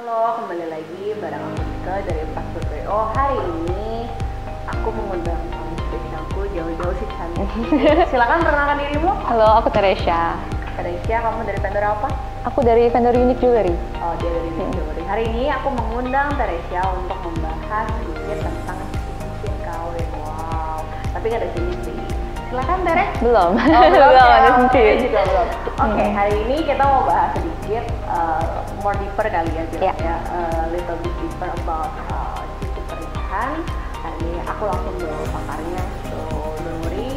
Halo, kembali lagi bareng aku Ika dari Passport WO. Hari ini aku mengundang tamu spesialku jauh-jauh sih cantik. Silakan perkenalkan dirimu. Halo, aku Teresia. Teresia, kamu dari vendor apa? Aku dari vendor Unique Jewelry. Oh, dia dari Unique Jewelry. Hari ini aku mengundang Teresia untuk membahas sedikit tentang cincin kawin. Wow, tapi nggak ada cincin. Silakan Tere. Belum. Oh, belum belum ya? ada cincin. Juga belum. Oke, hari ini kita mau bahas sedikit more deeper kali ya, Yeah. ya, little bit deeper about cincin pernikahan. Hari ini aku langsung bawa pakarnya, so don't worry.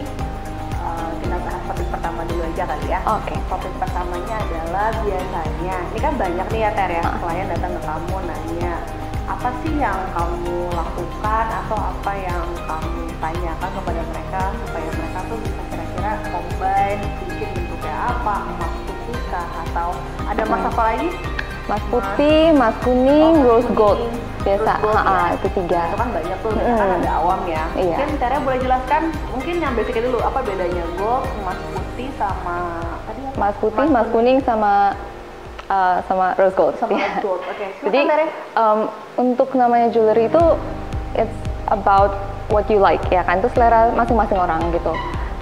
Kita bahas topik pertama dulu aja kali ya. Oke. Topik pertamanya adalah biasanya, ini kan banyak nih ya Ter ya, klien datang ke kamu nanya, apa sih yang kamu lakukan atau apa yang kamu tanyakan kepada mereka supaya mereka tuh bisa kira-kira combine cincin bentuknya apa, emas putih kah, atau ada emas apa lagi? Mas putih, mas kuning, Oh, rose gold. kuning, Biasa, rose gold, ya. itu 3. Itu kan banyak tuh, biasanya kan ada awam ya. Iya. Mungkin Tere boleh jelaskan, mungkin yang basicnya dulu, apa bedanya gold, emas putih sama tadi apa? Mas putih, mas kuning sama rose gold. Sama Iya. rose gold. Oke, Jadi silakan Tere. untuk namanya jewelry itu it's about what you like ya kan, itu selera masing-masing orang gitu.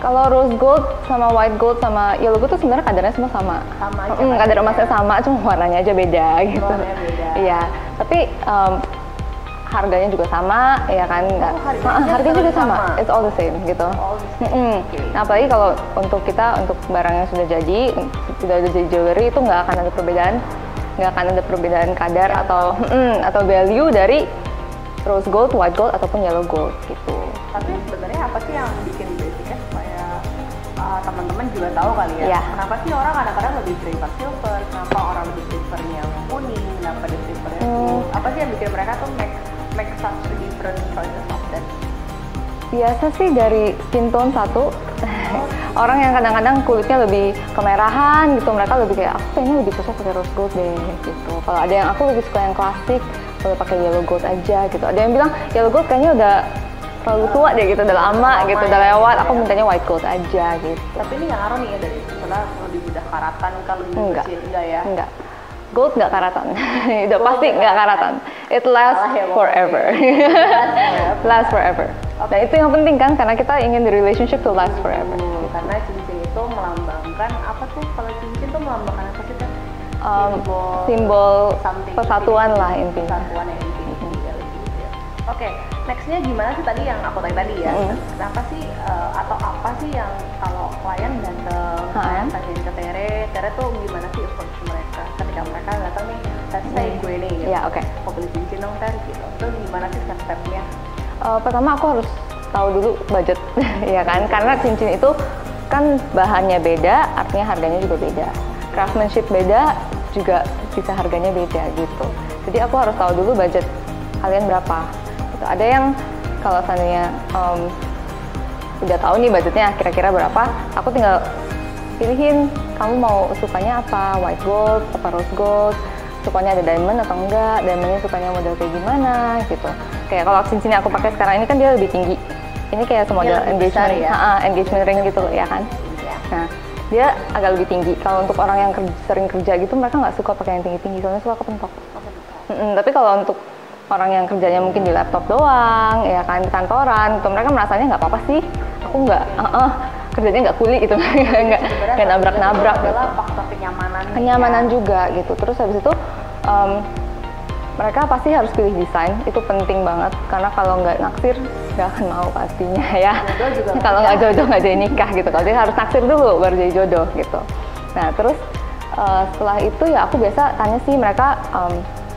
Kalau rose gold sama white gold sama yellow gold itu sebenarnya kadarnya semua sama. Sama aja kan? Kadar emasnya sama, cuma warnanya aja beda gitu. Warnanya beda. Iya, tapi harganya juga sama ya kan. Harganya juga sama. It's all the same gitu. All the same. Okay. Nah, apalagi kalau untuk kita, untuk barang yang sudah jadi jewelry itu nggak akan ada perbedaan kadar atau value dari rose gold, white gold ataupun yellow gold gitu. Tapi sebenarnya apa sih yang bikin basicnya supaya teman-teman juga tahu kali ya? Iya. Kenapa sih orang kadang-kadang lebih prefer silver? Kenapa orang lebih prefer yang kuning? Kenapa dia prefer yang gold? Apa sih yang bikin mereka tuh make such different choices of that? Biasa sih dari skin tone satu. Orang yang kadang-kadang kulitnya lebih kemerahan gitu, mereka lebih kayak aku kayaknya lebih cocok pakai rose gold deh gitu. Kalau ada yang aku lebih suka yang klasik, boleh pakai yellow gold aja gitu. Ada yang bilang yellow gold kayaknya udah terlalu tua deh gitu, udah lama gitu, udah lewat. Aku mintanya white gold aja gitu. Tapi ini nggak ngaruh nih ya dari misalnya lebih mudah karatan kalau lebih Enggak. kecil enggak ya? Enggak. Gold nggak karatan. Udah pasti nggak karatan. It lasts forever. Last forever. Dan itu yang penting kan, karena kita ingin the relationship to last forever. Karena cincin itu melambangkan apa tuh? Kalau cincin tuh melambangkan apa sih kan? Simbol something persatuan lah intinya. Persatuan ya intinya. Gitu ya. Oke, nextnya gimana sih tadi yang aku tanya tadi ya? Kenapa sih atau apa sih yang kalau klien datang tanyain ke Tere tuh gimana sih approach mereka ketika mereka datang nih, let's say gue nih gitu. Ya, oke. Mau beli cincin dong Tere gitu. Terus gimana sih step-stepnya? Pertama aku harus tahu dulu budget ya kan, karena cincin itu kan bahannya beda, artinya harganya juga beda. Craftsmanship beda, juga bisa harganya beda gitu. Jadi aku harus tahu dulu budget kalian berapa. Gitu. Ada yang kalau seandainya udah tahu nih budgetnya kira-kira berapa, aku tinggal pilihin kamu mau sukanya apa, white gold, apa rose gold, sukanya ada diamond atau enggak, diamondnya sukanya model kayak gimana gitu. Kayak kalau cincin yang aku pakai sekarang ini kan dia lebih tinggi. Ini kayak semodel engagement, engagement ring gitu ya kan. Nah, dia agak lebih tinggi. Kalau untuk orang yang sering kerja gitu, mereka nggak suka pakai yang tinggi-tinggi, soalnya suka kepentok. Tapi kalau untuk orang yang kerjanya mungkin di laptop doang, ya kan, di kantoran, gitu, mereka merasanya nggak apa-apa sih. Aku nggak, kerjanya nggak kuli gitu, nggak nabrak-nabrak. Itu adalah gitu. faktor kenyamanan. Kenyamanan juga gitu. Terus habis itu mereka pasti harus pilih desain, itu penting banget karena kalau nggak naksir nggak akan mau pastinya ya. Kalau nggak jodoh nggak jadi nikah gitu. Kalau dia harus naksir dulu baru jadi jodoh gitu. Nah terus setelah itu ya aku biasa tanya sih mereka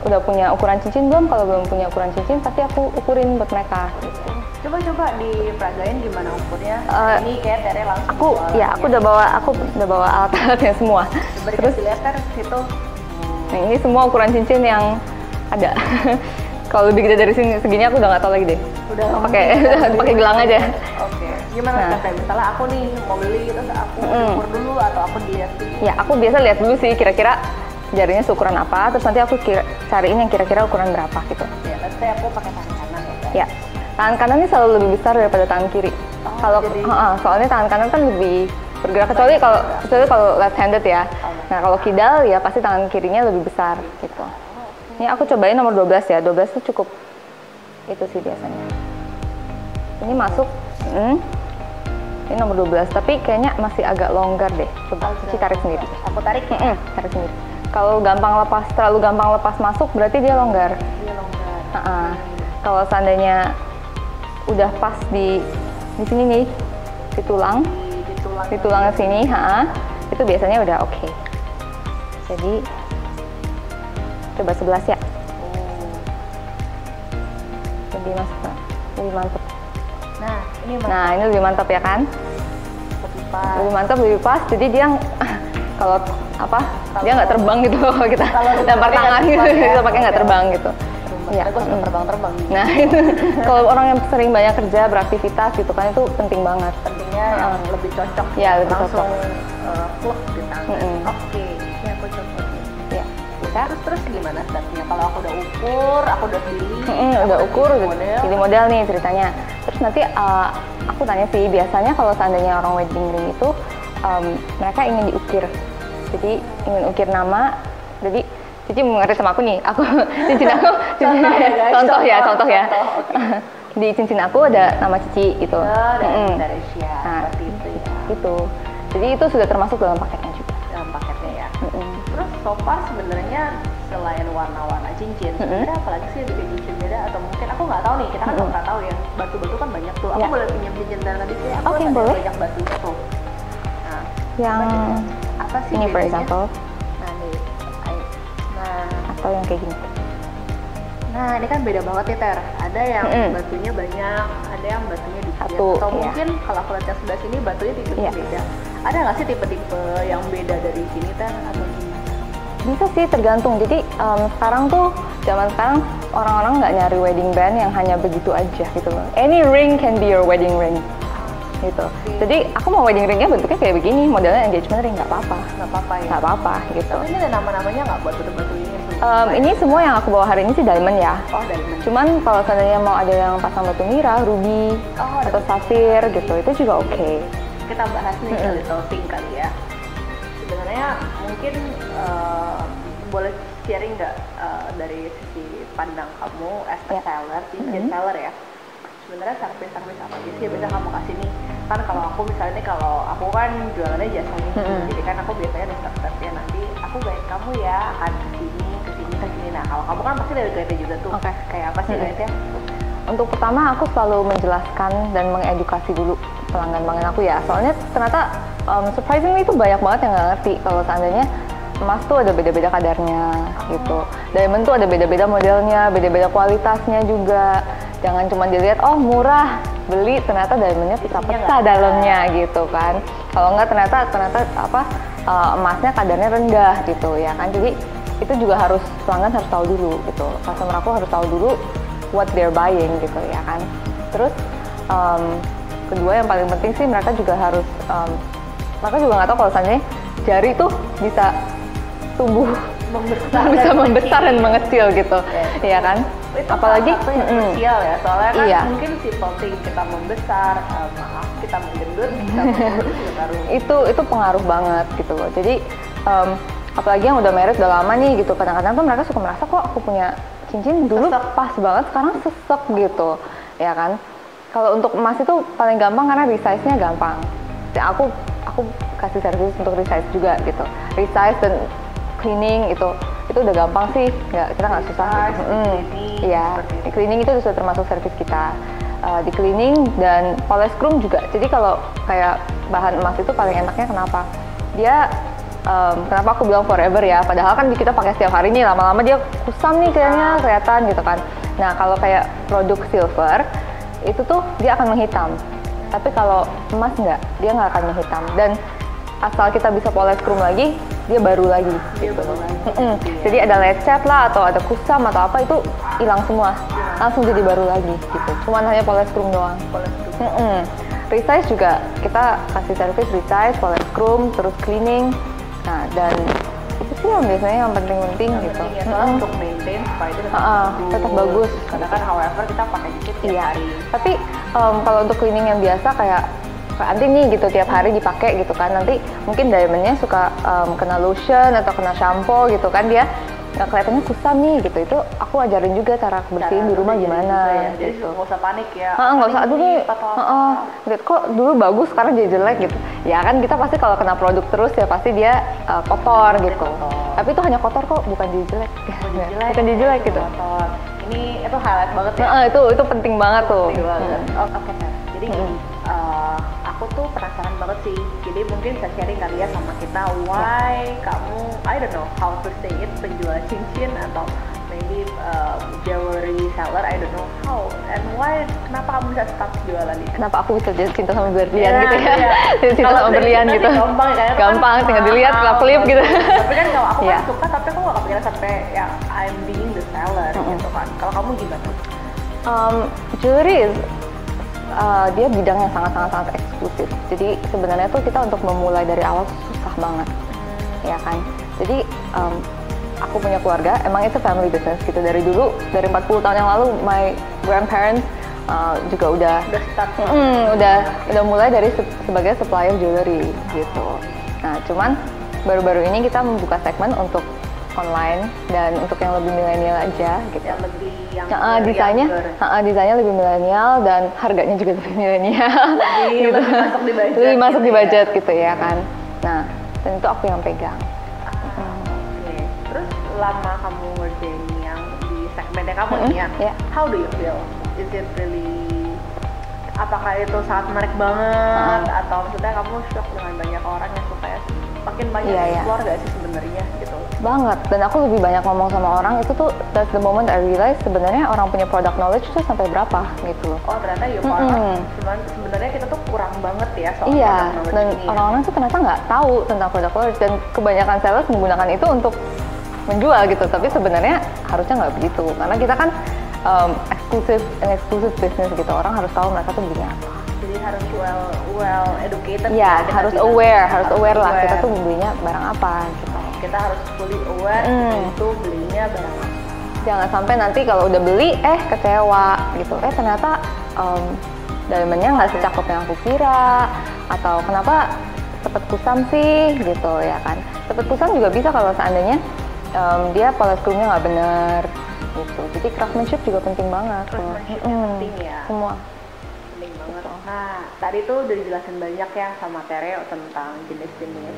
udah punya ukuran cincin belum? Kalau belum punya ukuran cincin pasti aku ukurin buat mereka. Gitu. Coba diperagain gimana ukurnya. Ini kayak Tere langsung. Aku udah bawa alat-alatnya semua. Terus lihat kan situ. Nah ini semua ukuran cincin yang ada. Kalau lebih gede dari segini aku udah nggak tahu lagi deh. Udah pakai gelang aja. Oke. Gimana kayak misalnya aku nih mau beli terus aku ukur dulu atau aku lihat dulu? Ya aku biasa lihat dulu sih kira-kira jarinya seukuran apa, terus nanti aku cariin yang kira-kira ukuran berapa gitu. Ya, let's say aku pakai tangan kanan ya. Ya. Tangan kanan ini selalu lebih besar daripada tangan kiri. Kalau soalnya tangan kanan kan lebih bergerak, kecuali kalau left handed ya. Nah kalau kidal ya pasti tangan kirinya lebih besar gitu. Oke. Ini aku cobain nomor 12 ya. 12 tuh cukup itu sih biasanya. Ini masuk. Ini nomor 12, tapi kayaknya masih agak longgar deh. Coba Cici tarik sendiri. Aku tarik. Tarik sendiri. Kalau terlalu gampang lepas masuk berarti dia longgar. Dia longgar. Kalau seandainya udah pas di sini nih, di tulangnya sini, itu biasanya udah oke. Jadi coba 11 ya. Lebih mantap. Nah, ini lebih mantap ya kan? Lebih mantap, lebih pas. Jadi dia kalau dia nggak terbang gitu kalau kita lempar tangan gitu, kita pakai nggak terbang gitu. Iya, aku suka terbang. Nah, itu kalau orang yang sering banyak kerja, beraktivitas gitu kan, itu penting banget. Pentingnya yang lebih cocok. Ya, lebih langsung cocok. plug di tangan. Oke, ini aku coba. Ya, bisa. Terus gimana stepnya? Kalau aku udah ukur, aku udah pilih. Udah ukur, pilih model nih ceritanya. Terus nanti aku tanya sih, biasanya kalau seandainya orang wedding ring itu mereka ingin diukir. Jadi ingin ukir nama. Jadi Cici mengerti sama aku nih, cincin aku, contoh ya. Okay. Di cincin aku ada nama Cici gitu. Dari Asia, seperti itu ya. Gitu. Jadi itu sudah termasuk dalam paketnya juga. Dalam paketnya ya. Terus so far sebenarnya selain warna-warna cincin, sebenarnya apalagi sih yang bikin cincin beda? Atau mungkin aku nggak tahu nih, kita kan nggak tahu ya. Batu-batu kan banyak tuh. Aku boleh pinjam cincin tangan tadi sih. Aku boleh. Banyak batunya tuh. Nah, yang apa sih ini for bedanya? example. Atau yang kayak gini. Nah, ini kan beda banget ya, Ter. Ada yang batunya banyak, ada yang batunya dikit. Satu, atau mungkin kalau aku lihat yang sebelah sini batunya tipenya beda. Ada nggak sih tipe-tipe yang beda dari sini, Ter? Atau gimana? Bisa sih, tergantung. Jadi zaman sekarang orang-orang nggak nyari wedding band yang hanya begitu aja gitu loh. Any ring can be your wedding ring. Gitu. Jadi aku mau wedding ringnya bentuknya kayak begini, modelnya engagement ring, nggak apa-apa ya. Nggak apa-apa gitu. Tapi ini ada nama-namanya nggak buat batu-batu ini? Ini semua yang aku bawa hari ini sih diamond ya. Oh, diamond. Cuman kalau seandainya mau ada yang pasang batu nira, ruby, atau safir gitu, itu juga oke. Kita bahas nih little thing kali ya. Sebenarnya mungkin boleh sharing nggak dari sisi pandang kamu as a seller, cincin seller ya. Sebenarnya service apa aja sih yang bisa kamu kasih nih? Kan kalau aku misalnya nih, kalau aku kan jualannya jasa nih, jadi kan aku biasanya ada step-stepnya, nanti aku guide kamu ya akan kesini. Nah, kalau kamu kan pasti dari guide juga tuh. Kayak apa sih guide-nya? Untuk pertama aku selalu menjelaskan dan mengedukasi dulu pelanggan aku ya. Soalnya ternyata surprisingly itu banyak banget yang nggak ngerti kalau seandainya emas tuh ada beda-beda kadarnya gitu. Diamond tuh ada beda-beda modelnya, beda-beda kualitasnya juga. Jangan cuma dilihat, oh murah, beli, ternyata diamondnya pecah-pecah dalamnya gitu kan. Kalau nggak ternyata emasnya kadarnya rendah gitu ya kan. Jadi itu juga pelanggan harus tahu dulu gitu. Customer aku harus tahu dulu what they're buying gitu ya kan. Terus kedua yang paling penting sih mereka juga harus mereka juga nggak tahu kalau seandainya jari tuh bisa tumbuh bisa membesar dan mengecil gitu, ya kan? Itu apalagi krusial ya, soalnya kan mungkin simple thing kita membesar, kita menggendut, kita mengurus juga ngaruh. Itu pengaruh banget gitu loh. Jadi apalagi yang udah married udah lama nih gitu, kadang-kadang tuh mereka suka merasa kok aku punya cincin dulu pas banget, sekarang sesek gitu, ya kan? Kalau untuk emas itu paling gampang karena resize-nya gampang. Ya, aku kasih servis untuk resize juga gitu, resize dan cleaning itu udah gampang sih, kita nggak susah. Iya, cleaning itu sudah termasuk servis kita. Di cleaning dan polish chrome juga. Jadi kalau kayak bahan emas itu paling enaknya kenapa? Dia kenapa aku bilang forever ya? Padahal kan kita pakai setiap hari nih, lama-lama dia kusam nih kayaknya kelihatan gitu kan. Nah kalau kayak produk silver itu tuh dia akan menghitam. Tapi kalau emas nggak, dia nggak akan menghitam. Dan asal kita bisa polish chrome lagi, dia baru lagi. Jadi ada lecet lah atau ada kusam atau apa itu hilang semua, langsung jadi baru lagi gitu. Cuman hanya polish chrome doang. Resize juga kita kasih servis resize, polish chrome, terus cleaning. Nah dan itu sih yang biasanya yang penting-penting gitu. Untuk maintain supaya itu tetap bagus. Karena kan however kita pakai dikit tiap hari. Tapi kalau untuk cleaning yang biasa kayak anti nih gitu tiap hari dipakai gitu kan, nanti mungkin diamondnya suka kena lotion atau kena shampoo gitu kan, dia nggak kelihatannya kusam nih gitu, itu aku ajarin juga cara bersihin di rumah gimana ya. Jadi gitu. nggak usah panik ya. Nggak usah, aduh nih, kok dulu bagus sekarang jadi jelek gitu. Ya kan kita pasti kalau kena produk terus ya pasti dia kotor gitu. Tapi itu hanya kotor kok, bukan jadi jelek. Bukan jadi jelek gitu. Kotor. Ini itu highlight banget ya. Itu penting banget tuh. Penting banget. Oke, jadi aku tuh penasaran banget sih. Jadi mungkin bisa sharing kali ya sama kita why kamu, I don't know how to say it, penjual cincin atau maybe jewelry seller, I don't know how and why, kenapa kamu bisa start jualan ini? Kenapa aku bisa jadi cinta sama berlian gitu ya? Cinta sama berlian gitu. Gampang kan? Gampang, tinggal dilihat, klip gitu. Tapi kan kalau aku kan suka, tapi aku gak kepikiran sampai yang I'm being the seller gitu kan. Kalau kamu gimana? Jewelry dia bidang yang sangat eksklusif. Jadi sebenarnya tuh kita untuk memulai dari awal susah banget, ya kan. Jadi aku punya keluarga, emang itu family business gitu dari dulu, dari 40 tahun yang lalu my grandparents juga udah start. Udah mulai dari sebagai supplier jewelry gitu. Nah, cuman baru-baru ini kita membuka segmen untuk online dan untuk yang lebih milenial aja gitu. Yang lebih desainnya lebih milenial dan harganya juga lebih milenial. Lebih masuk di budget. Lebih masuk di budget gitu ya kan. Nah, dan itu aku yang pegang. Oke. Terus lama kamu ngerjain yang di segmennya kamu nih ya? How do you feel? Is it really, apakah itu sangat menarik banget atau maksudnya kamu shock dengan banyak orang yang suka ya? Makin banyak explore gak sih sebenarnya gitu? Banget, dan aku lebih banyak ngomong sama orang itu tuh that's the moment I realize sebenarnya orang punya product knowledge itu sampai berapa gitu. Oh ternyata sebenarnya kita tuh kurang banget ya soal product knowledge dan ini. Orang-orang tuh ternyata nggak tahu tentang product knowledge dan kebanyakan sales menggunakan itu untuk menjual gitu, tapi sebenarnya harusnya nggak begitu karena kita kan eksklusif business gitu, orang harus tahu mereka tuh belinya apa. Jadi harus well educated. Ya, harus aware lah kita tuh belinya barang apa gitu. Kita harus fully aware itu belinya barang apa. Jangan sampai nanti kalau udah beli kecewa gitu. Ternyata diamondnya nggak secakep yang aku kira, atau kenapa cepet kusam sih gitu ya kan. Cepet kusam juga bisa kalau seandainya dia pola screw-nya nggak bener gitu. Jadi craftsmanship juga penting banget. Craftsmanship penting ya. Semua. Penting banget. Nah, tadi tuh udah dijelasin banyak ya sama Tere tentang jenis-jenis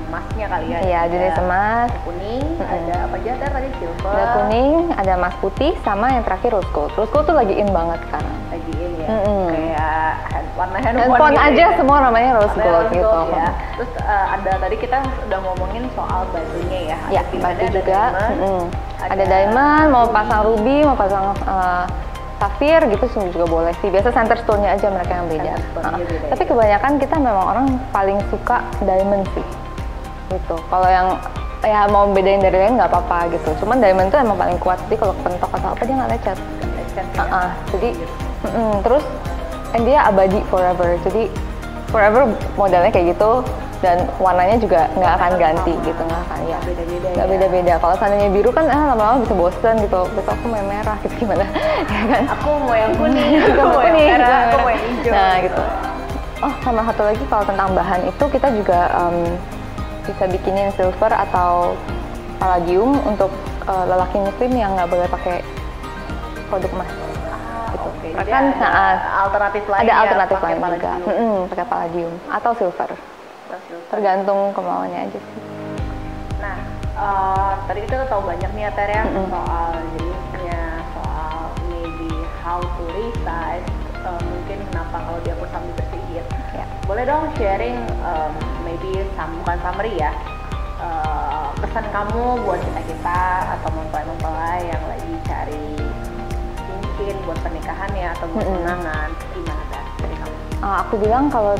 emasnya kali ya. Iya, jenis emas. Ada kuning, ada apa aja tadi silver. Ada kuning, ada emas putih, sama yang terakhir rose gold. Rose gold tuh lagi in banget sekarang. Lagi in ya. Kayak warna handphone gitu aja ya. Semua namanya rose gold gitu. Ya. Terus ada tadi kita udah ngomongin soal batunya ya. Iya, batu juga. Ada diamond, mau pasang ruby, mau pasang safir gitu juga boleh sih. Biasa center stone-nya aja mereka yang beda. Tapi kebanyakan kita memang orang paling suka diamond sih. Gitu. Kalau yang ya mau bedain dari lain nggak apa-apa gitu. Cuman diamond tuh emang paling kuat. Jadi kalau kepentok atau apa dia nggak lecet. Jadi terus dia abadi forever. Jadi forever modelnya kayak gitu dan warnanya juga nggak akan ganti gitu, nggak akan nggak beda-beda. Kalau seandainya biru kan lama-lama bisa bosen gitu. Betul aku mau yang merah gitu gimana? Ya kan? Aku mau yang kuning, aku mau yang merah, aku mau yang hijau. Nah gitu. Oh sama satu lagi kalau tentang bahan itu kita juga bisa bikinin silver atau palladium untuk lelaki muslim yang nggak boleh pakai produk emas. Gitu. Kan alternatif lain. Ada alternatif lain juga. Pakai palladium atau silver. Tergantung kemauannya aja sih. Nah, tadi kita tahu banyak nih ya Ter ya soal jenisnya, soal maybe how to resize, mungkin kenapa kalau dia kusam dibersihin. Boleh dong sharing maybe bukan summary ya, pesan kamu buat kita atau mempelai yang lagi cari cincin buat pernikahan ya atau buat tunangan, gimana dari kamu? Aku bilang kalau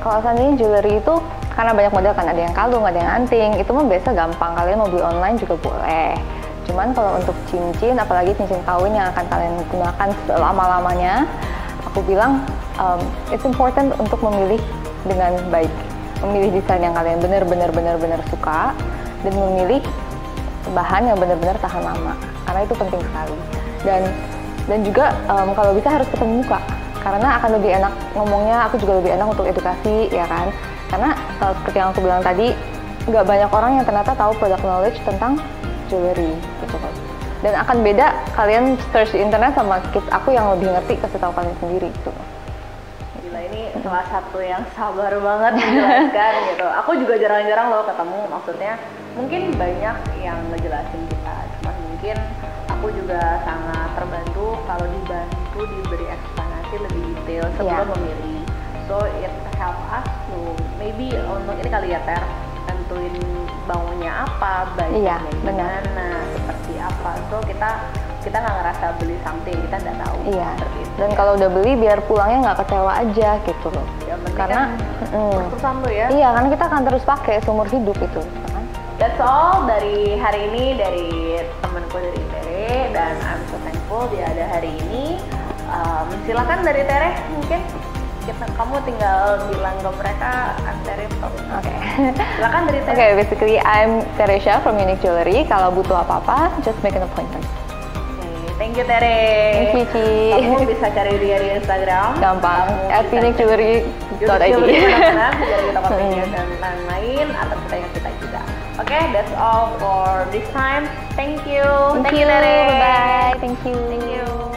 seandainya jewelry itu karena banyak model kan, ada yang kalung, ada yang anting, itu mah biasa gampang, kalian mau beli online juga boleh. Cuman kalau untuk cincin, apalagi cincin kawin yang akan kalian gunakan selama-lamanya, aku bilang it's important untuk memilih dengan baik, memilih desain yang kalian benar-benar suka dan memilih bahan yang benar-benar tahan lama, karena itu penting sekali. Dan juga kalau bisa harus ketemu muka, karena akan lebih enak ngomongnya. Aku juga lebih enak untuk edukasi ya kan, karena seperti yang aku bilang tadi, nggak banyak orang yang ternyata tahu product knowledge tentang Jewelry gitu kan. Dan akan beda kalian search di internet sama aku yang lebih ngerti kasih tahu kalian sendiri gitu. Gila, ini salah satu yang sabar banget menjelaskan gitu. Aku juga jarang-jarang loh ketemu, maksudnya mungkin banyak yang ngejelasin kita, cuma mungkin aku juga sangat terbantu kalau dibantu diberi eksplanasi lebih detail sebelum memilih. So it help us to maybe untuk ini kali ya Ter, tentuin bangunnya apa, budgetnya gimana, seperti apa. So kita nggak ngerasa beli something, kita nggak tahu. Seperti itu. Dan kalau udah beli biar pulangnya nggak kecewa aja gitu loh. Ya, karena keputusan lo ya. Iya, karena kita akan terus pakai seumur hidup itu. Kan? That's all dari hari ini dari temanku dari Tere, dan I'm so thankful dia ada hari ini. Silakan dari Tere, mungkin kamu tinggal bilang ke mereka I'm Tere. Oke. Silakan dari Tere. Okay, basically I'm Teresha from Unique Jewelry. Kalau butuh apa-apa, just make an appointment. Thank you Tere. Thank you Ci. Kamu bisa cari dia di Instagram. Gampang. @uniquejewelry.id. Dan lain-lain atau kita juga. Oke, that's all for this time. Thank you. Thank you Tere. Bye. Thank you.